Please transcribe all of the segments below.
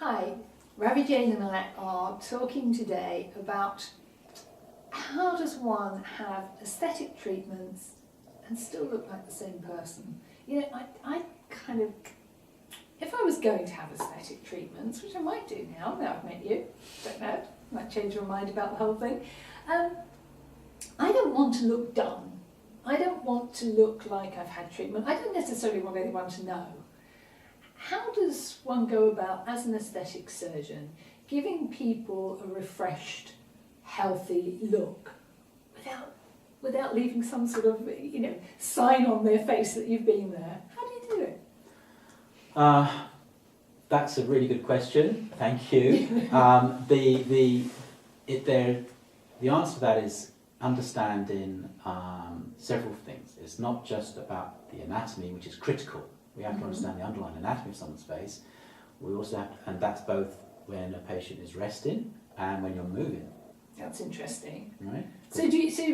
Hi, Ravi Jain and I are talking today about how does one have aesthetic treatments and still look like the same person. You know, I kind of, if I was going to have aesthetic treatments, which I might do now I've met you, don't know, might change your mind about the whole thing, I don't want to look done. I don't want to look like I've had treatment. I don't necessarily want anyone to know. How does one go about, as an aesthetic surgeon, giving people a refreshed, healthy look without leaving some sort of, sign on their face that you've been there? How do you do it? That's a really good question. Thank you. The answer to that is understanding several things. It's not just about the anatomy, which is critical. We have to understand the underlying anatomy of someone's face. We also have to, and that's both when a patient is resting and when you're moving. That's interesting. Right? So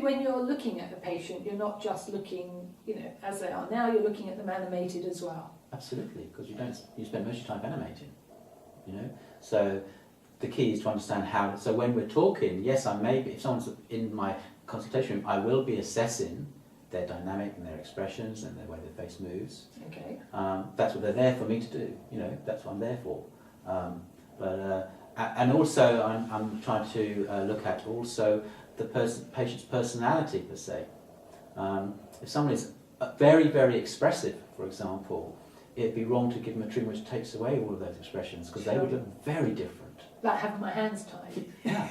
when you're looking at a patient, you're not just looking, as they are now, you're looking at them animated as well? Absolutely, because you spend most of your time animating, So the key is to understand how, so when we're talking, yes, if someone's in my consultation room, I will be assessing their dynamic and their expressions and the way their face moves. Okay. That's what they're there for me to do. That's what I'm there for. And also, I'm trying to look at also the patient's personality per se. If someone is very, very expressive, for example, it'd be wrong to give them a treatment which takes away all of those expressions, because they would look very different. Like having my hands tied. Yeah,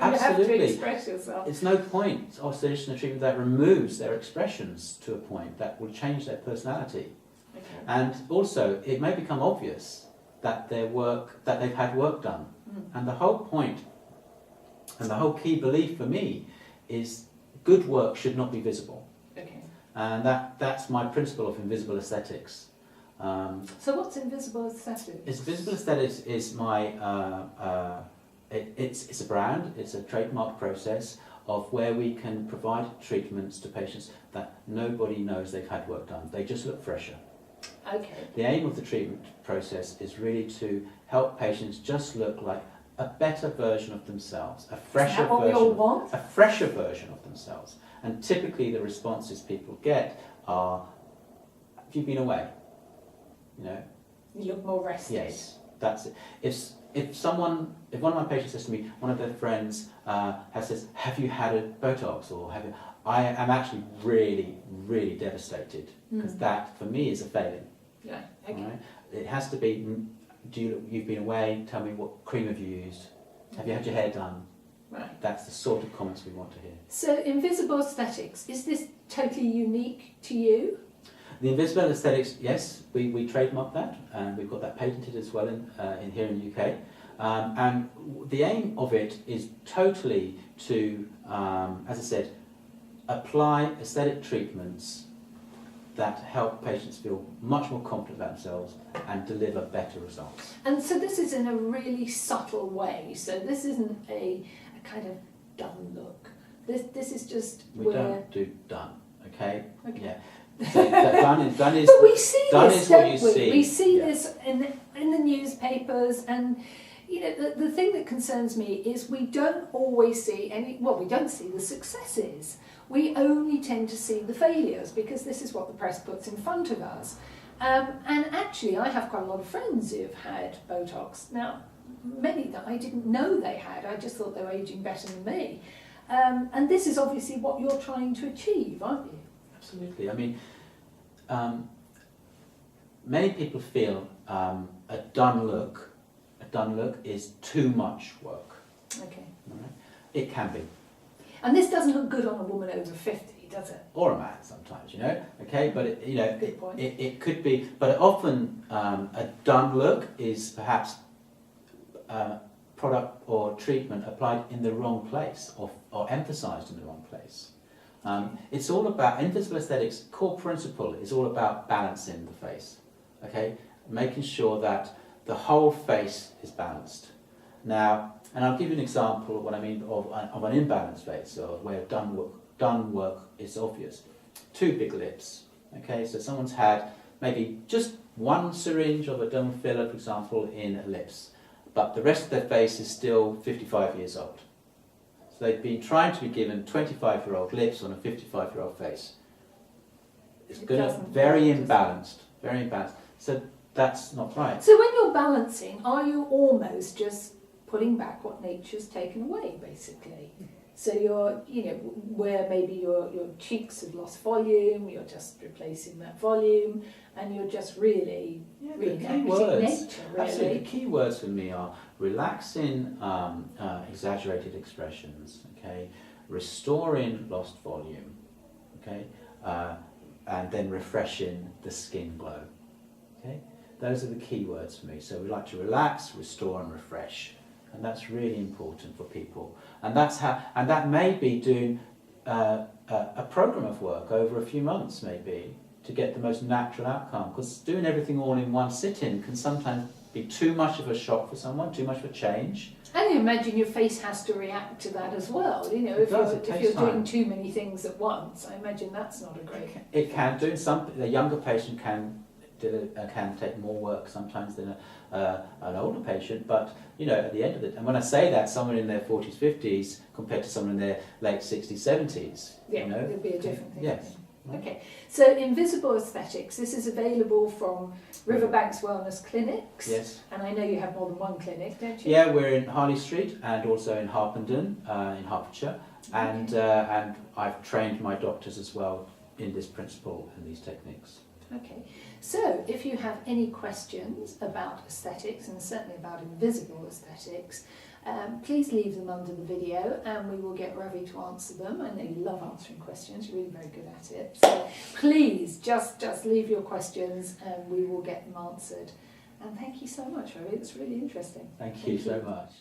absolutely. You have to express yourself. It's no point oscillation treatment that removes their expressions to a point that will change their personality. Okay. And also, it may become obvious that they've had work done. And the whole point, and the whole key belief for me, is good work should not be visible. Okay. And that's my principle of invisible aesthetics. So what's invisible aesthetics? Invisible aesthetics is my it's a brand. It's a trademark process of where we can provide treatments to patients that nobody knows they've had work done. They just look fresher. Okay. The aim of the treatment process is really to help patients just look like a better version of themselves, a fresher version of themselves. And typically the responses people get are, have you been away? You look more rested. Yes, that's it. If one of my patients says to me, one of their friends says, have you had a Botox, or have you? I am actually really, really devastated, because that for me is a failing. Yeah. Okay. Right? It has to be. You've been away? Tell me, what cream have you used? Have you had your hair done? Right. That's the sort of comments we want to hear. So invisible aesthetics, is this totally unique to you? The invisible aesthetics, yes, we trademark that, and we've got that patented as well in here in the UK. And the aim of it is totally to, as I said, apply aesthetic treatments that help patients feel much more confident about themselves and deliver better results. And so this is in a really subtle way. So this isn't a kind of done look. This is just we don't do done, okay? Okay. Yeah. So done is but we see this, don't we? We see this in the newspapers, and the thing that concerns me is we don't always see we don't see the successes. We only tend to see the failures, because this is what the press puts in front of us. And actually, I have quite a lot of friends who've had Botox. Now, many that I didn't know they had. I just thought they were aging better than me. And this is obviously what you're trying to achieve, aren't you? Absolutely. I mean, many people feel a done look is too much work. Okay. Right? It can be. And this doesn't look good on a woman over 50, does it? Or a man sometimes, Okay, but Good point. it could be. But often a done look is perhaps product or treatment applied in the wrong place, or emphasised in the wrong place. It's all about, invisible aesthetics, core principle is all about balancing the face, okay? Making sure that the whole face is balanced. Now, and I'll give you an example of what I mean of an imbalanced face, or where done work is obvious. Two big lips, okay? So someone's had maybe just one syringe of a dermal filler, for example, in lips, but the rest of their face is still 55 years old. So they've been trying to be given 25-year-old lips on a 55-year-old face. It's going to very imbalanced, very imbalanced. So that's not right. So when you're balancing, are you almost just putting back what nature's taken away, basically? So you're, you know, where maybe your cheeks have lost volume, you're just replacing that volume, and you're just really reenacting nature, really. Absolutely. The key words for me are relaxing exaggerated expressions, okay, restoring lost volume, okay, and then refreshing the skin glow, okay. Those are the key words for me. So we like to relax, restore, and refresh. And that's really important for people. And that's how, and that may be doing a program of work over a few months, maybe, to get the most natural outcome. Because doing everything all in one sitting can sometimes be too much of a shock for someone, too much of a change. And you imagine your face has to react to that as well. You know, if you're doing too many things at once, I imagine that's not a great. It can do. A younger patient can take more work sometimes than an older patient, but you know, at the end of it, and when I say that, someone in their 40s, 50s compared to someone in their late 60s, 70s, yeah, you know, it'll be a different thing. Yes. Okay, so Invisible Aesthetics, this is available from Riverbanks Wellness clinics. Yes. And I know you have more than one clinic, don't you? Yeah, we're in Harley Street and also in Harpenden in Hertfordshire, and I've trained my doctors as well in this principle and these techniques. Okay, so if you have any questions about aesthetics, and certainly about invisible aesthetics, please leave them under the video and we will get Ravi to answer them. I know you love answering questions, you're really very good at it. So please just leave your questions and we will get them answered. And thank you so much, Ravi, it's really interesting. Thank you so much.